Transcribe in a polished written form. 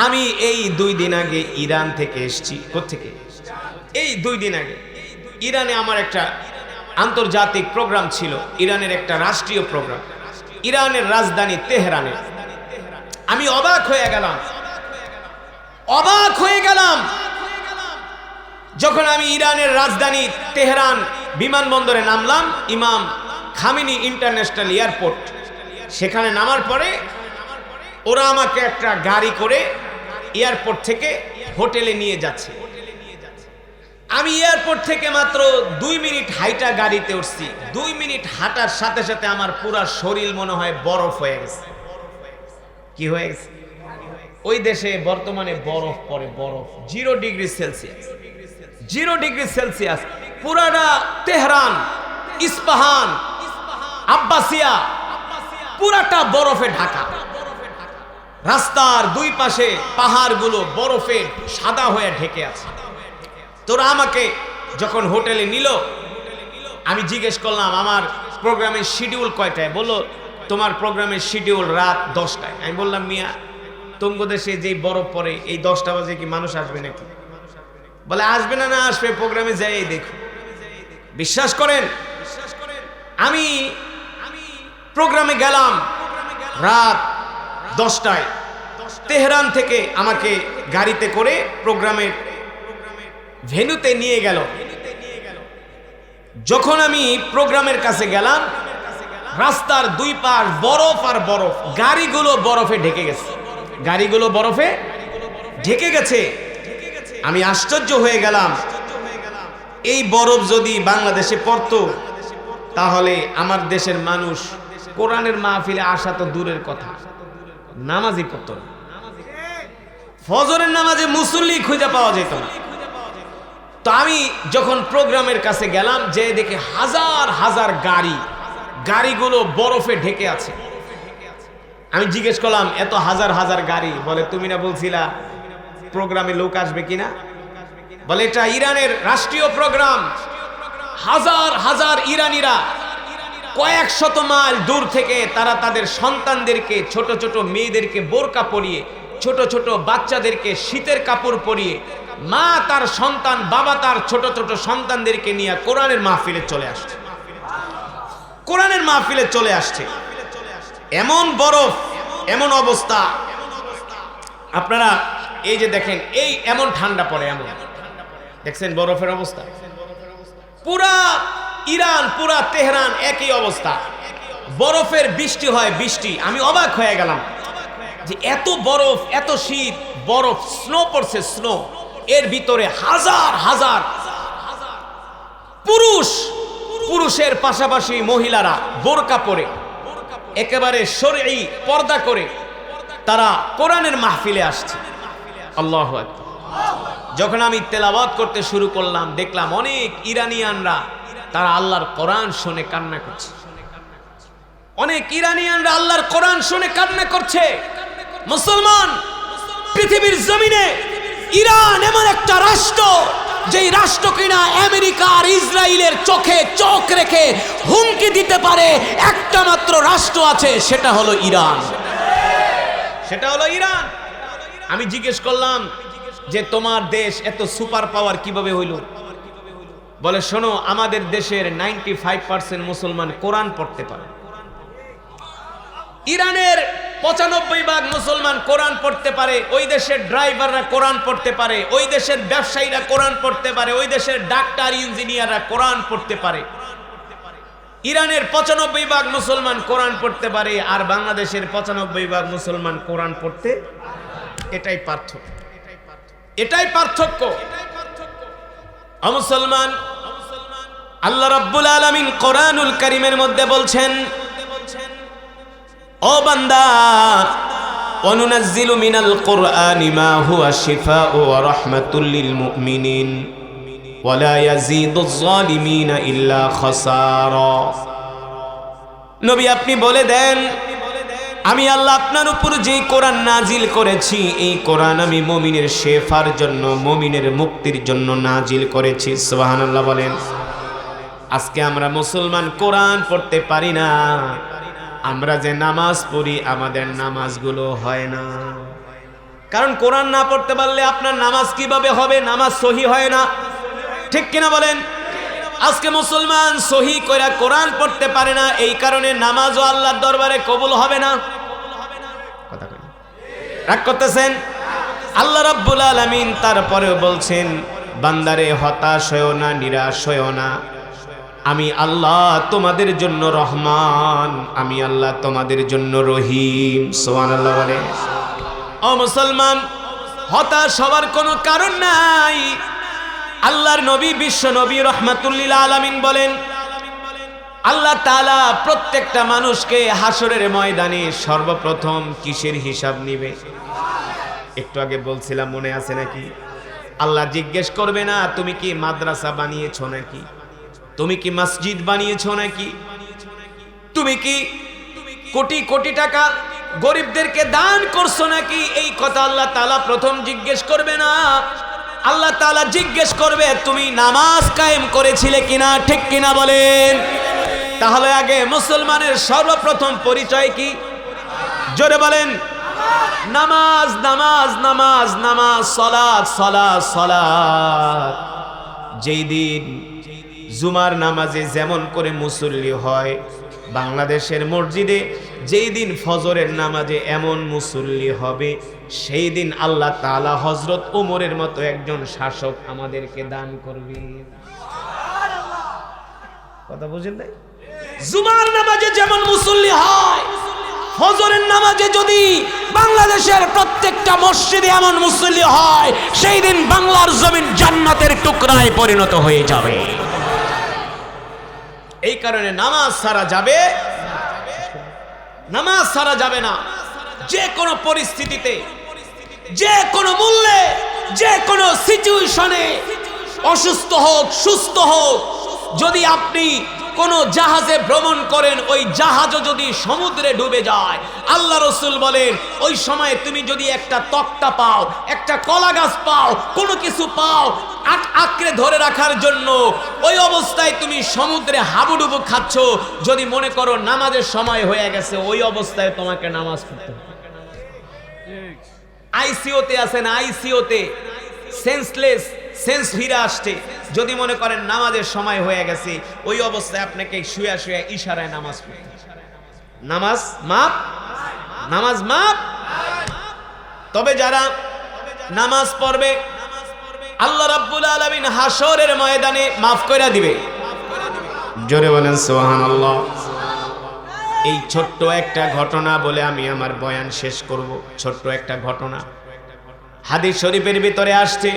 আমি এই 2 দিন আগে ইরান থেকে এসেছি। কোত্থেকে? এই 2 দিন আগে ইরানে আমার একটা আন্তর্জাতিক প্রোগ্রাম ছিল, ইরানের একটা রাষ্ট্রীয় প্রোগ্রাম, ইরানের রাজধানী তেহরানে। আমি অবাক হয়ে গেলাম যখন আমি ইরানের রাজধানী তেহরান বিমানবন্দরে নামলাম, ইমাম খামেনি ইন্টারন্যাশনাল এয়ারপোর্ট। সেখানে নামার পরে ওরা আমাকে একটা গাড়ি করে এয়ারপোর্ট থেকে হোটেলে নিয়ে যাচ্ছে। আমি এয়ারপোর্ট থেকে মাত্র 2 মিনিট হাইটা গাড়িতে উঠছি। 2 মিনিট হাঁটার সাথে সাথে আমার পুরা শরীর মনে হয় বরফ হয়ে গেছে। কি হয়ে গেছে? ওই দেশে বর্তমানে বরফ পড়ে, বরফ 0 ডিগ্রি সেলসিয়াস, 0 ডিগ্রি সেলসিয়াস। পুরাটা তেহরান, ইস্পাহান, আব্বাসিয়া পুরাটা বরফে ঢাকা। রাস্তার 2 পাশে পাহাড়গুলো বরফে সাদা হয়ে ঢেকে আছে। তোরা আমাকে যখন হোটেলে নিল, আমি জিজ্ঞেস করলাম আমার প্রোগ্রামের শিডিউল কয়টায়? বললো তোমার প্রোগ্রামের শিডিউল রাত 10টায়। আমি বললাম মিয়া, তোমাদের দেশে যেই বরফ পড়ে এই 10টা বাজে কি মানুষ আসবে নাকি? বলে আসবে না, আসবে, প্রোগ্রামে যাই দেখো। বিশ্বাস করেন, আমি প্রোগ্রামে গেলাম রাত 10টায়। তেহরান থেকে আমাকে গাড়িতে করে প্রোগ্রামের ভেন্যুতে নিয়ে গেল। যখন আমি প্রোগ্রামের কাছে গেলাম, রাস্তার 2 পাশ বরফ আর বরফ, গাড়িগুলো বরফে ঢেকে গেছে, গাড়িগুলো বরফে ঢেকে গেছে। আমি আশ্চর্য হয়ে গেলাম, এই বরফ যদি বাংলাদেশে পড়তো তাহলে আমার দেশের মানুষ কোরআনের মাহফিলে আসা তো দূরের কথা, নামাজই পড়তো না। ফজরের নামাজে মুসল্লি খুঁজে পাওয়া যেত না। তো আমি যখন প্রোগ্রামের কাছে গেলাম, যে দেখে হাজার হাজার গাড়িগুলো বরফে ঢেকে আছে। আমি জিজ্ঞেস করলাম এত হাজার হাজার গাড়ি? বলে তুমি না বলছিলা প্রোগ্রামে লোক আসবে কিনা? বলে এটা ইরানের রাষ্ট্রীয় প্রোগ্রাম। হাজার হাজার ইরানিরা কয়েক শত মাইল দূর থেকে তারা তাদের সন্তানদেরকে, ছোট ছোট মেয়েদেরকে বোরকা পরিয়ে, ছোট ছোট বাচ্চাদেরকে শীতের কাপড় পরিয়ে, মা তার সন্তান, বাবা তার ছোট ছোট সন্তানদেরকে নিয়ে কোরআনের মাহফিলে চলে আসছে, কোরআনের মাহফিলে চলে আসছে। এমন বরফ, এমন অবস্থা। আপনারা এই যে দেখেন, এই এমন ঠান্ডা পড়ে, এমন দেখছেন বরফের অবস্থা। পুরা ইরান, পুরা তেহরান একই অবস্থা, বরফের বৃষ্টি হয়, বৃষ্টি। আমি অবাক হয়ে গেলাম যে এত বরফ, এত শীত, বরফ, স্নো পড়ছে, স্নো। এর ভিতরে হাজার হাজার পুরুষের পাশাপাশি মহিলারা বোরকা পরে, একেবারে শরঈ পর্দা করে তারা কোরআনের মাহফিলে আসছে। আল্লাহু আকবার। যখন আমি তেলাওয়াত করতে শুরু করলাম, দেখলাম অনেক ইরানিয়ানরা তারা আল্লাহর কোরআন শুনে কান্না করছে। অনেক ইরানিয়ানরা আল্লাহর কোরআন শুনে কান্না করছে। মুসলমান, পৃথিবীর জমিনে ইরান এমন একটা রাষ্ট্র, যেই রাষ্ট্র কিনা আমেরিকা আর ইসরায়েলের চোখে চোখ রেখে হুমকি দিতে পারে। একটা মাত্র রাষ্ট্র আছে, সেটা হলো ইরান, সেটা হলো ইরান। আমি জিজ্ঞেস করলাম যে তোমার দেশ এত সুপার পাওয়ার কিভাবে হইল? বলে শোনো, আমাদের দেশের 95% মুসলমান কোরআন পড়তে পারে। ইরানের 95% মুসলমান কোরআন পড়তে পারে। ওই দেশের ড্রাইভাররা কোরআন পড়তে পারে, ওই দেশের ব্যবসায়ীরা কোরআন পড়তে পারে, ওই দেশের ডাক্তার ইঞ্জিনিয়াররা কোরআন পড়তে পারে। ইরানের 95% মুসলমান কোরআন পড়তে পারে, আর বাংলাদেশের 95% মুসলমান কোরআন পড়তে। এটাই পার্থক্য, এটাই পার্থক্য। মুসলমান, আল্লাহ রাব্বুল আলামিন কোরআনুল কারীমের মধ্যে বলছেন, ও বান্দা, ওয়ানুনাজ্জিলু মিনাল কুরআনি মা হুয়া শিফাউ ওয়া রাহমাতুল লিল মুমিনিন ওয়া লা ইয়াজিদুজ যালিমিনা ইল্লা খাসারা। নবী আপনি বলে দেন, আমি আল্লাহ আপনার উপর যে কোরআন নাজিল করেছি, এই কোরআন আমি মুমিনের শেফার জন্য, মুমিনের মুক্তির জন্য নাজিল করেছি। সুবহানাল্লাহ বলেন। আজকে আমরা মুসলমান কোরআন পড়তে পারি না। আমরা যে নামাজ পড়ি, আমাদের নামাজগুলো হয় না। কারণ কোরআন না পড়তে পারলে আপনার নামাজ কিভাবে হবে? নামাজ সহি হয় না, ঠিক কিনা বলেন? আজকে মুসলমান সহি করে কোরআন পড়তে পারে না, এই কারণে নামাজও আল্লাহর দরবারে কবুল হবে না। কথা কই, রাগ করতেছেন? আল্লাহ রাব্বুল আলামিন তারপরেও বলছেন, বান্দারে হতাশ হয়ো না, নিরাশ হয়ো না, আমি আল্লাহ তোমাদের জন্য রহমান, আমি আল্লাহ তোমাদের জন্য রহিম। সুবহানাল্লাহ বলে। ও মুসলমান, হতাশ হওয়ার কোনো কারণ নাই। আল্লাহর নবী, বিশ্ব নবী রাহমাতুল লিল আলামিন বলেন, আল্লাহ তাআলা প্রত্যেকটা মানুষকে হাসরের ময়দানে সর্বপ্রথম কিসের হিসাব নিবে? একটু আগে বলছিলাম, মনে আছে নাকি? আল্লাহ জিজ্ঞেস করবে না তুমি কি মাদ্রাসা বানিয়েছো নাকি, তুমি কি মসজিদ বানিয়েছো নাকি, তুমি কি কোটি কোটি টাকা গরিবদেরকে দান করছো নাকি, এই কথা আল্লাহ তাআলা প্রথম জিজ্ঞেস করবে না। আল্লাহ তাআলা জিজ্ঞেস করবে তুমি নামাজ কায়েম করেছিলে কিনা, ঠিক কিনা বলেন? তাহলে আগে মুসলমানের সর্বপ্রথম পরিচয় কি? জোরে বলেন। নামাজ, নামাজ, নামাজ, নামাজ, সালাত, সালাত, সালাত। যেই দিন জুমার নামাজে যেমন করে মুসল্লি হয়, বাংলাদেশের মসজিদে যেই দিন ফজরের নামাজে এমন মুসল্লি হবে, সেই দিন আল্লাহ তাআলা হযরত ওমরের মতো একজন শাসক আমাদেরকে দান করবে। কথা বুঝেন নাই? জুমার নামাজে যেমন মুসল্লি হয়, ফজরের নামাজে যদি বাংলাদেশের প্রত্যেকটা মসজিদে এমন মুসল্লি হয়, সেই দিন বাংলার জমিন জান্নাতের টুকরায় পরিণত হয়ে যাবে। এই কারণে নামাজ ছাড়া যাবে, নামাজ ছাড়া যাবে না। যে কোনো পরিস্থিতিতে, যে কোনো মূল্যে, যে কোনো সিচুয়েশনে, অসুস্থ হোক সুস্থ হোক, যদি আপনি কোন জাহাজে ভ্রমণ করেন, ওই জাহাজও যদি সমুদ্রে ডুবে যায়, আল্লাহ রাসূল বলেন ওই সময় তুমি যদি একটা তক্তা পাও, একটা কলা গাছ পাও, কোনো কিছু পাও আঁকড়ে ধরে রাখার জন্য, ওই অবস্থায় তুমি সমুদ্রে হাবুডুবু খাচ্ছ, যদি মনে করো নামাজের সময় হয়ে গেছে, ওই অবস্থায় তোমাকে নামাজ পড়তে হবে। আইসিইউতে আছেন, আইসিইউতে সেন্সলেস, সেন্স ফিরে আসছে, যদি মনে করেন নামাজের সময় হয়ে গেছে, ওই অবস্থায় আপনাকে শুয়ে শুয়ে ইশারায় নামাজ পড়তে হবে। নামাজ মাপ, নামাজ মাপ। তবে যারা নামাজ পড়বে, আল্লাহ রাব্বুল আলামিন হাসরের ময়দানে মাফ করে দিবে। জোরে বলেন সুবহানাল্লাহ। এই ছোট্ট একটা ঘটনা বলে আমি আমার বয়ান শেষ করব। ছোট্ট একটা ঘটনা হাদিস শরীফের ভিতরে আসছে।